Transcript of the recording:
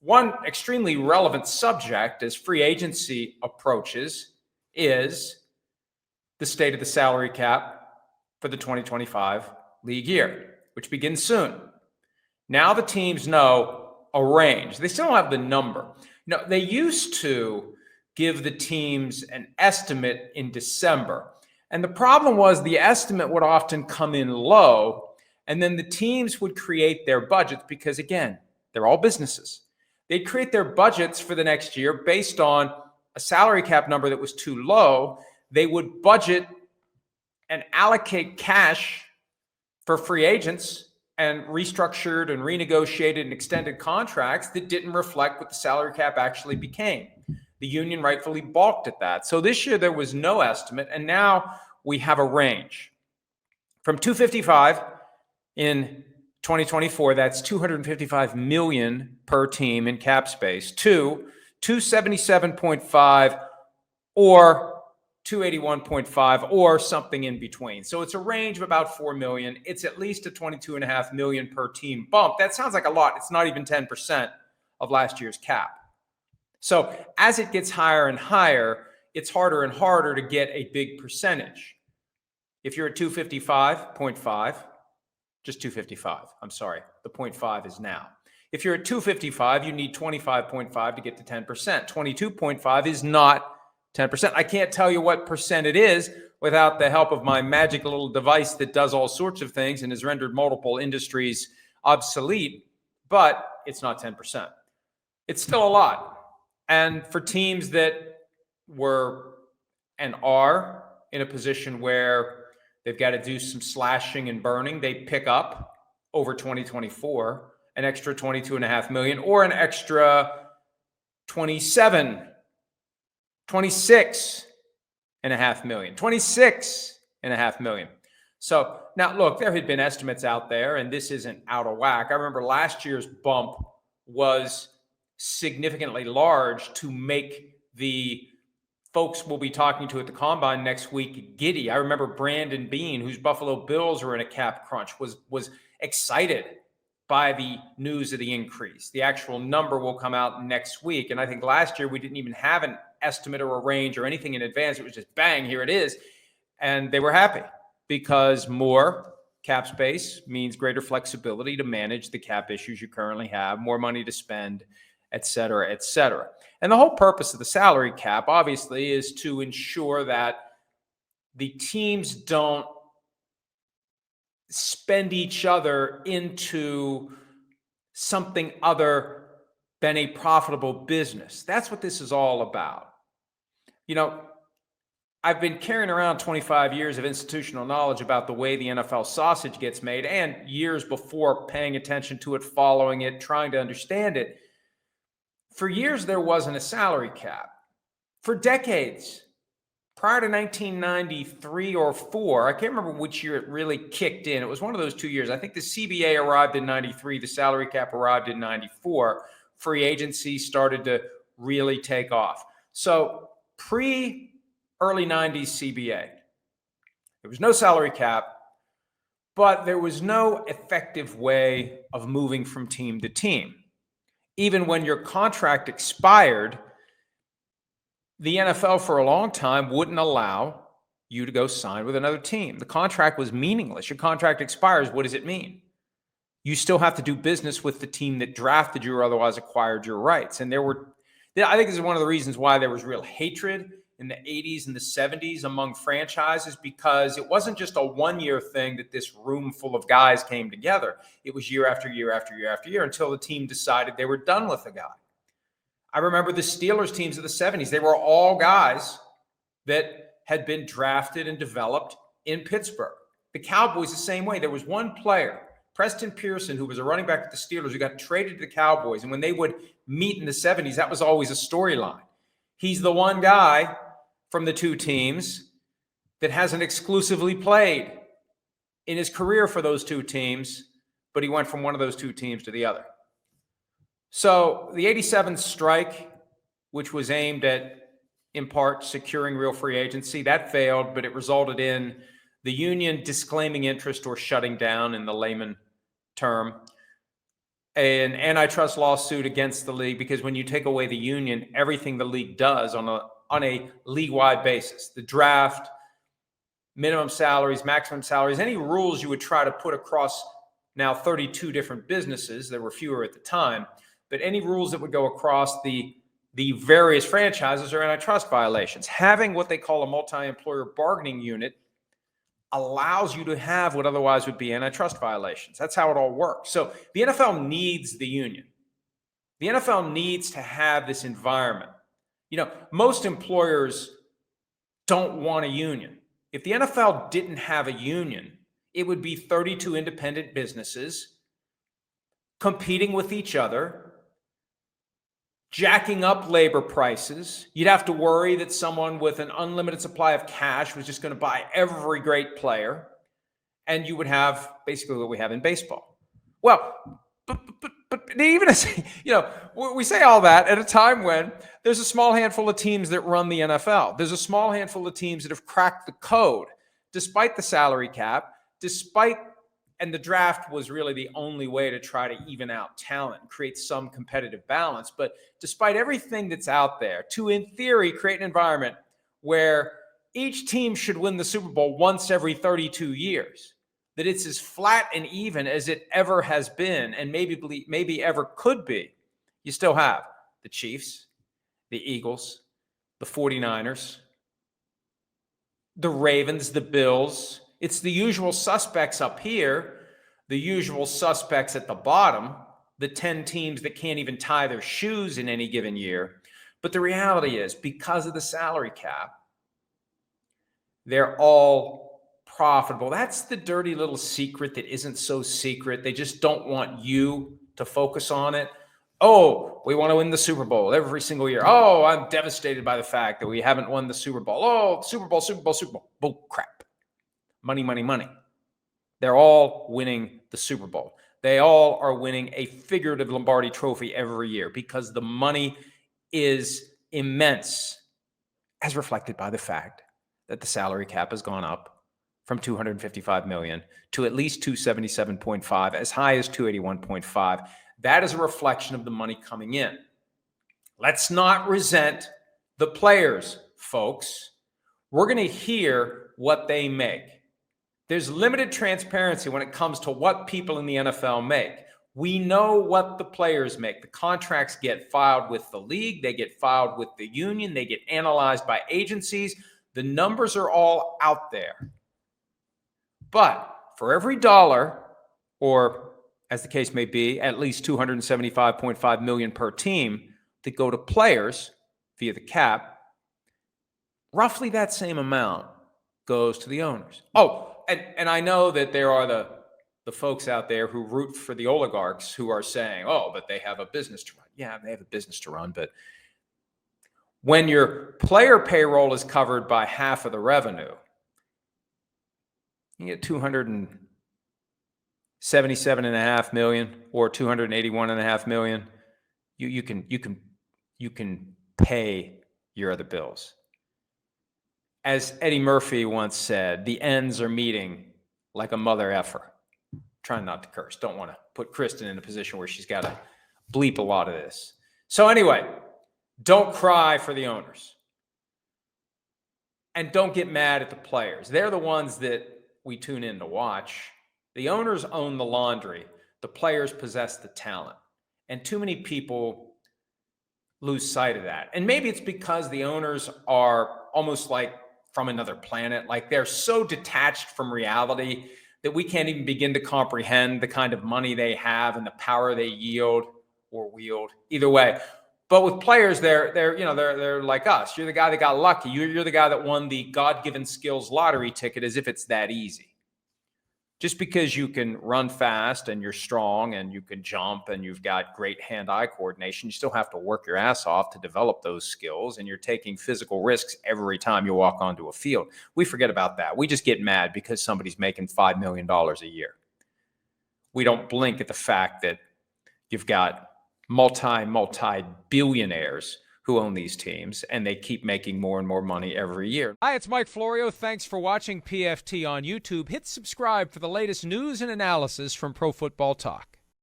one extremely relevant subject as free agency approaches is the state of the salary cap for the 2025 league year, which begins soon. Now the teams know a range. They still don't have the number. No, they used to give the teams an estimate in December. And the problem was the estimate would often come in low, and then the teams would create their budgets because, again, they're all businesses. They'd create their budgets for the next year based on a salary cap number that was too low. They would budget and allocate cash for free agents and restructured and renegotiated and extended contracts that didn't reflect what the salary cap actually became. The union rightfully balked at that. So this year there was no estimate, and now we have a range. From 255 in 2024, that's 255 million per team in cap space, to 277.5 or 281.5 or something in between. So it's a range of about 4 million. It's at least a 22.5 million per team bump. That sounds like a lot. It's not even 10% of last year's cap. So as it gets higher and higher, it's harder and harder to get a big percentage. If you're at 255.5, just 255, I'm sorry, the 0.5 is now. If you're at 255, you need 25.5 to get to 10%. 22.5 is not 10%. I can't tell you what percent it is without the help of my magic little device that does all sorts of things and has rendered multiple industries obsolete, but it's not 10%. It's still a lot. And for teams that were and are in a position where they've got to do some slashing and burning, they pick up over 2024 an extra 22.5 million or an extra 26.5 million, 26.5 million. So now look, there had been estimates out there, and this isn't out of whack. I remember last year's bump was significantly large to make the folks we'll be talking to at the Combine next week giddy. I remember Brandon Beane, whose Buffalo Bills are in a cap crunch, was excited by the news of the increase. The actual number will come out next week. And I think last year we didn't even have an estimate or a range or anything in advance. It was just bang, here it is. And they were happy because more cap space means greater flexibility to manage the cap issues you currently have, more money to spend, et cetera, et cetera. And the whole purpose of the salary cap, obviously, is to ensure that the teams don't spend each other into something other than a profitable business. That's what this is all about. You know, I've been carrying around 25 years of institutional knowledge about the way the NFL sausage gets made, and years before paying attention to it, following it, trying to understand it. For years, there wasn't a salary cap. For decades, prior to 1993 or 4, I can't remember which year it really kicked in. It was one of those 2 years. I think the CBA arrived in 93. The salary cap arrived in 94. Free agency started to really take off. So pre-early 90s CBA, there was no salary cap, but there was no effective way of moving from team to team. Even when your contract expired, the NFL for a long time wouldn't allow you to go sign with another team. The contract was meaningless. Your contract expires. What does it mean? You still have to do business with the team that drafted you or otherwise acquired your rights. And I think this is one of the reasons why there was real hatred in the 80s and the 70s among franchises, because it wasn't just a one-year thing that this room full of guys came together. It was year after year after year after year until the team decided they were done with the guy. I remember the Steelers teams of the 70s. They were all guys that had been drafted and developed in Pittsburgh. The Cowboys, the same way. There was one player, Preston Pearson, who was a running back at the Steelers, who got traded to the Cowboys. And when they would meet in the 70s, that was always a storyline. He's the one guy from the two teams that hasn't exclusively played in his career for those two teams, but he went from one of those two teams to the other. So the 87 strike, which was aimed at, in part, securing real free agency, that failed, but it resulted in the union disclaiming interest or shutting down in the layman term. an antitrust lawsuit against the league, because when you take away the union, everything the league does on a league-wide basis, the draft, minimum salaries, maximum salaries, any rules you would try to put across now 32 different businesses, there were fewer at the time, but any rules that would go across the various franchises are antitrust violations. Having what they call a multi-employer bargaining unit allows you to have what otherwise would be antitrust violations. That's how it all works. So the NFL needs the union. The NFL needs to have this environment. Most employers don't want a union. If the NFL didn't have a union, it would be 32 independent businesses competing with each other, jacking up labor prices. You'd have to worry that someone with an unlimited supply of cash was just going to buy every great player, and you would have basically what we have in baseball. Well, but even as we say all that at a time when there's a small handful of teams that run the NFL. There's a small handful of teams that have cracked the code, despite the salary cap, and the draft was really the only way to try to even out talent and create some competitive balance. But despite everything that's out there, to, in theory, create an environment where each team should win the Super Bowl once every 32 years, that it's as flat and even as it ever has been and maybe ever could be, you still have the Chiefs, the Eagles, the 49ers, the Ravens, the Bills. It's the usual suspects up here, the usual suspects at the bottom, the 10 teams that can't even tie their shoes in any given year. But the reality is, because of the salary cap, they're all profitable. That's the dirty little secret that isn't so secret. They just don't want you to focus on it. Oh, we want to win the Super Bowl every single year. Oh, I'm devastated by the fact that we haven't won the Super Bowl. Oh, Super Bowl, Super Bowl, Super Bowl. Bull crap. Money, money, money. They're all winning the Super Bowl. They all are winning a figurative Lombardi trophy every year because the money is immense, as reflected by the fact that the salary cap has gone up from $255 million to at least $277.5, as high as $281.5. That is a reflection of the money coming in. Let's not resent the players, folks. We're going to hear what they make. There's limited transparency when it comes to what people in the NFL make. We know what the players make. The contracts get filed with the league. They get filed with the union. They get analyzed by agencies. The numbers are all out there. But for every dollar, or as the case may be, at least $275.5 million per team that go to players via the cap, roughly that same amount goes to the owners. Oh, and I know that there are the folks out there who root for the oligarchs who are saying, oh, but they have a business to run. Yeah, they have a business to run, but when your player payroll is covered by half of the revenue, you get $277.5 million or $281.5 million. You can pay your other bills. As Eddie Murphy once said, the ends are meeting like a mother effer. Trying not to curse. Don't want to put Kristen in a position where she's got to bleep a lot of this. So anyway, don't cry for the owners. And don't get mad at the players. They're the ones that we tune in to watch. The owners own the laundry. The players possess the talent. And too many people lose sight of that. And maybe it's because the owners are almost like from another planet. Like they're so detached from reality that we can't even begin to comprehend the kind of money they have and the power they yield or wield. Either way. But with players, they're like us. You're the guy that got lucky. You're the guy that won the God-given skills lottery ticket, as if it's that easy. Just because you can run fast and you're strong and you can jump and you've got great hand-eye coordination, you still have to work your ass off to develop those skills, and you're taking physical risks every time you walk onto a field. We forget about that. We just get mad because somebody's making $5 million a year. We don't blink at the fact that you've got multi-billionaires who own these teams, and they keep making more and more money every year. Hi, it's Mike Florio. Thanks for watching PFT on YouTube. Hit subscribe for the latest news and analysis from Pro Football Talk.